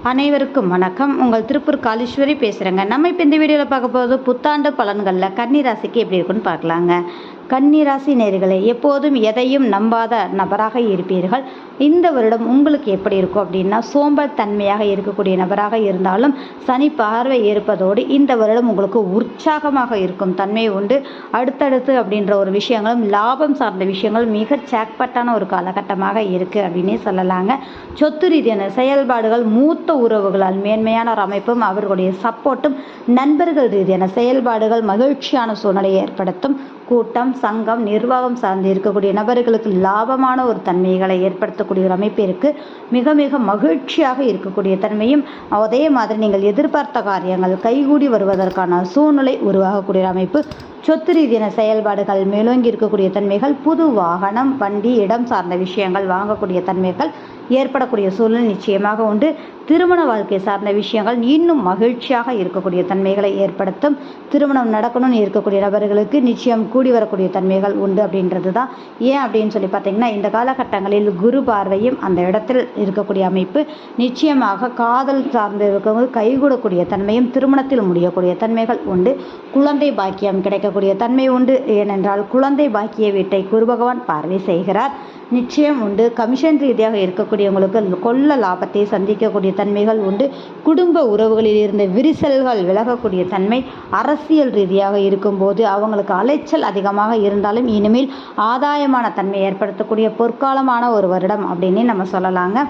அனைவருக்கும் வணக்கம். உங்கள் திருப்பூர் காளீஸ்வரி பேசுகிறேங்க. நம்ம இப்போ இந்த வீடியோவில் பார்க்க போகிறது புத்தாண்டு பலன்களில் கன்னி ராசிக்கு எப்படி இருக்குன்னு பார்க்கலாங்க. கன்னி ராசி நேயர்களே, எப்போதும் எதையும் நம்பாத நபராக இருப்பீர்கள். இந்த வருடம் உங்களுக்கு எப்படி இருக்கும் அப்படின்னா, சோம்பல் தன்மையாக இருக்கக்கூடிய நபராக இருந்தாலும் சனி பார்வை இருப்பதோடு இந்த வருடம் உங்களுக்கு உற்சாகமாக இருக்கும் தன்மை உண்டு. அடுத்தடுத்து அப்படின்ற ஒரு விஷயங்களும் லாபம் சார்ந்த விஷயங்கள் மிக ஜாக்பாட்டான ஒரு காலகட்டமாக இருக்குது அப்படின்னே சொல்லலாங்க. சொத்து ரீதியான செயல்பாடுகள், மூத்த உறவுகளால் மேன்மையான ஒரு அமைப்பும் அவர்களுடைய சப்போர்ட்டும், நண்பர்கள் ரீதியான செயல்பாடுகள் மகிழ்ச்சியான சூழ்நிலையை ஏற்படுத்தும். கூட்டம், சங்கம், நிர்வாகம் சார்ந்து இருக்கக்கூடிய நபர்களுக்கு லாபமான ஒரு தன்மைகளை ஏற்படுத்தக்கூடிய ஒரு அமைப்பிற்கு மிக மிக மகிழ்ச்சியாக இருக்கக்கூடிய தன்மையும், அதே மாதிரி நீங்கள் எதிர்பார்த்த காரியங்கள் கைகூடி வருவதற்கான சூழ்நிலை உருவாகக்கூடிய அமைப்பு, சொத்து ரீதியான செயல்பாடுகள் மேலோங்கி இருக்கக்கூடிய தன்மைகள், புது வாகனம், வண்டி, இடம் சார்ந்த விஷயங்கள் வாங்கக்கூடிய தன்மைகள் ஏற்படக்கூடிய சூழ்நிலை நிச்சயமாக உண்டு. திருமண வாழ்க்கை சார்ந்த விஷயங்கள் இன்னும் மகிழ்ச்சியாக இருக்கக்கூடிய தன்மைகளை ஏற்படுத்தும். திருமணம் நடக்கணும்னு இருக்கக்கூடிய நபர்களுக்கு நிச்சயம் கூடி வரக்கூடிய தன்மைகள் உண்டு அப்படின்றது தான். ஏன் அப்படின்னு சொல்லி பார்த்தீங்கன்னா, இந்த காலகட்டங்களில் குரு பார்வையும் அந்த இடத்தில் இருக்கக்கூடிய அமைப்பு நிச்சயமாக காதல் சார்ந்து இருக்கவங்க கைகூடக்கூடிய தன்மையும், திருமணத்தில் முடியக்கூடிய தன்மைகள் உண்டு. குழந்தை பாக்கியம் கிடைக்கக்கூடிய தன்மை உண்டு. ஏனென்றால் குழந்தை பாக்கிய வீட்டை குரு பகவான் பார்வை செய்கிறார். நிச்சயம் உண்டு. கமிஷன் ரீதியாக இருக்கக்கூடியவங்களுக்கு கொள்ள லாபத்தை சந்திக்கக்கூடிய தன்மைகள் உண்டு. குடும்ப உறவுகளில் இருந்த விரிசல்கள் விலகக்கூடிய தன்மை, அரசியல் ரீதியாக இருக்கும்போது அவங்களுக்கு அலைச்சல் அதிகமாக இருந்தாலும் இனிமேல் ஆதாயமான தன்மை ஏற்படுத்தக்கூடிய பொற்காலமான ஒரு வருடம் அப்படின்னு நம்ம சொல்லலாங்க.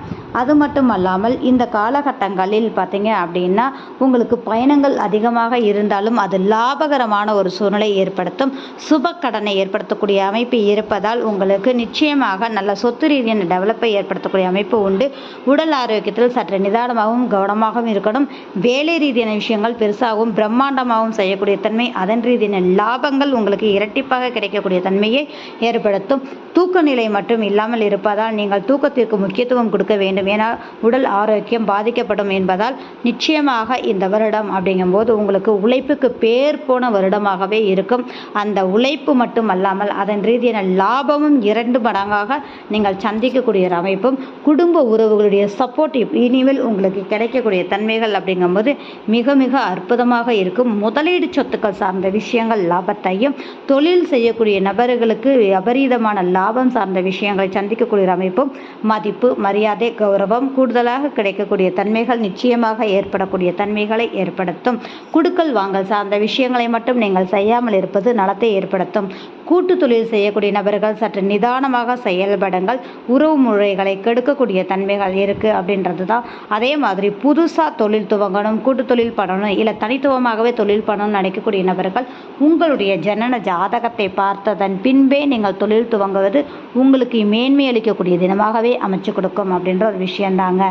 அது மட்டும் அல்லாமல் இந்த காலகட்டங்களில் பார்த்தீங்க அப்படின்னா, உங்களுக்கு பயணங்கள் அதிகமாக இருந்தாலும் அது லாபகரமான ஒரு சூழ்நிலை ஏற்படுத்தும். சுப கடனை ஏற்படுத்தக்கூடிய அமைப்பு இருப்பதால் உங்களுக்கு நிச்சயமாக நல்ல சொத்து ரீதியான டெவலப்பை ஏற்படுத்தக்கூடிய அமைப்பு உண்டு. உடல் ஆரோக்கியத்தில் சற்று நிதானமாகவும் கவனமாகவும் இருக்கணும். வேலை ரீதியான விஷயங்கள் பெருசாகவும் பிரம்மாண்டமாகவும் செய்யக்கூடிய தன்மை, அதன் ரீதியான லாபங்கள் உங்களுக்கு இரட்டிப்பாக கிடைக்கக்கூடிய தன்மையை ஏற்படுத்தும். தூக்க நிலை மட்டும் இல்லாமல் இருப்பதால் நீங்கள் தூக்கத்திற்கு முக்கியத்துவம் கொடுக்க வேண்டும். ஏன்னா உடல் ஆரோக்கியம் பாதிக்கப்படும் என்பதால் நிச்சயமாக இந்த வருடம் அப்படிங்கும்போது உங்களுக்கு உழைப்புக்கு பேர் போன வருடமாகவே இருக்கும். அந்த உழைப்பு மட்டும் அல்லாமல் அதன் ரீதியான லாபமும் 2 மடங்காக நீங்கள் சந்திக்கக்கூடிய ஒரு அமைப்பும், குடும்ப உறவுகளுடைய சப்போர்ட் இனிமேல் உங்களுக்கு கிடைக்கக்கூடிய தன்மைகள் அப்படிங்கும்போது மிக மிக அற்புதமாக இருக்கும். முதலீடு சொத்துக்கள் சார்ந்த விஷயங்கள் லாபத்தையும், தொழில் செய்யக்கூடிய நபர்களுக்கு அபரீதமான லாபம் சார்ந்த விஷயங்களை சந்திக்கக்கூடிய அமைப்பும், மதிப்பு, மரியாதை, கௌரவம் கூடுதலாக கிடைக்கக்கூடிய தன்மைகள் நிச்சயமாக ஏற்படக்கூடிய தன்மைகளை ஏற்படுத்தும். குடுக்கல் வாங்கல் சார்ந்த விஷயங்களை மட்டும் நீங்கள் செய்யாமல் இருப்பது நலத்தை ஏற்படுத்தும். கூட்டு தொழில் செய்யக்கூடிய நபர்கள் சற்று நிதானமாக செயல்படுங்கள். உறவு முறைகளை கெடுக்கக்கூடிய தன்மைகள் இருக்குது அப்படின்றது தான். அதே மாதிரி புதுசாக தொழில் துவங்கணும், கூட்டு தொழில் பண்ணணும், இல்லை தனித்துவமாகவே தொழில் பண்ணணும்னு நினைக்கக்கூடிய நபர்கள் உங்களுடைய ஜனன ஜாதகத்தை பார்த்ததன் பின்பே நீங்கள் தொழில் துவங்குவது உங்களுக்கு மேன்மை அளிக்கக்கூடிய தினமாகவே அமைச்சு கொடுக்கும் அப்படின்ற ஒரு விஷயந்தாங்க.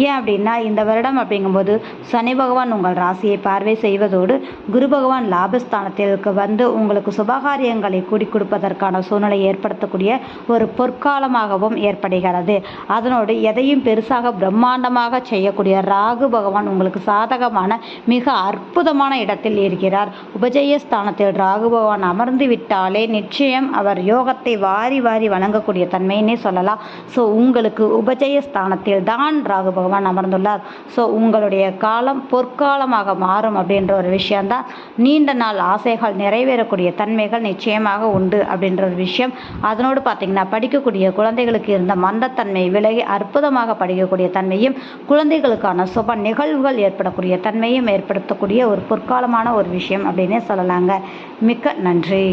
ஏன் அப்படின்னா, இந்த வருடம் அப்படிங்கும்போது சனி பகவான் உங்கள் ராசியை பார்வை செய்வதோடு குரு பகவான் லாபஸ்தானத்திற்கு வந்து உங்களுக்கு சுபகாரியங்களை கூடி கொடுப்பதற்கான சூழ்நிலை ஏற்படுத்தக்கூடிய ஒரு பொற்காலமாகவும் ஏற்படுகிறது. அதனோடு எதையும் பெருசாக பிரம்மாண்டமாக செய்யக்கூடிய ராகு பகவான் உங்களுக்கு சாதகமான மிக அற்புதமான இடத்தில் இருக்கிறார். உபஜய ஸ்தானத்தில் ராகு பகவான் அமர்ந்து விட்டாலே நிச்சயம் அவர் யோகத்தை வாரி வாரி வழங்கக்கூடிய தன்மையினே சொல்லலாம். ஸோ உங்களுக்கு உபஜய ஸ்தானத்தில் தான் ராகு பகவான் அமர்ந்துள்ளார். ஸோ உங்களுடைய காலம் பொற்காலமாக மாறும் அப்படின்ற ஒரு விஷயம்தான். நீண்ட நாள் ஆசைகள் நிறைவேறக்கூடிய தன்மைகள் நிச்சயமாக உண்டு அப்படின்ற ஒரு விஷயம். அதனோடு பார்த்தீங்கன்னா, படிக்கக்கூடிய குழந்தைகளுக்கு இருந்த மந்தத்தன்மை விலகி அற்புதமாக படிக்கக்கூடிய தன்மையும், குழந்தைகளுக்கான சுப நிகழ்வுகள் ஏற்படக்கூடிய தன்மையும் ஏற்படுத்தக்கூடிய ஒரு பொற்காலமான ஒரு விஷயம் அப்படின்னே சொல்லலாங்க. மிக்க நன்றி.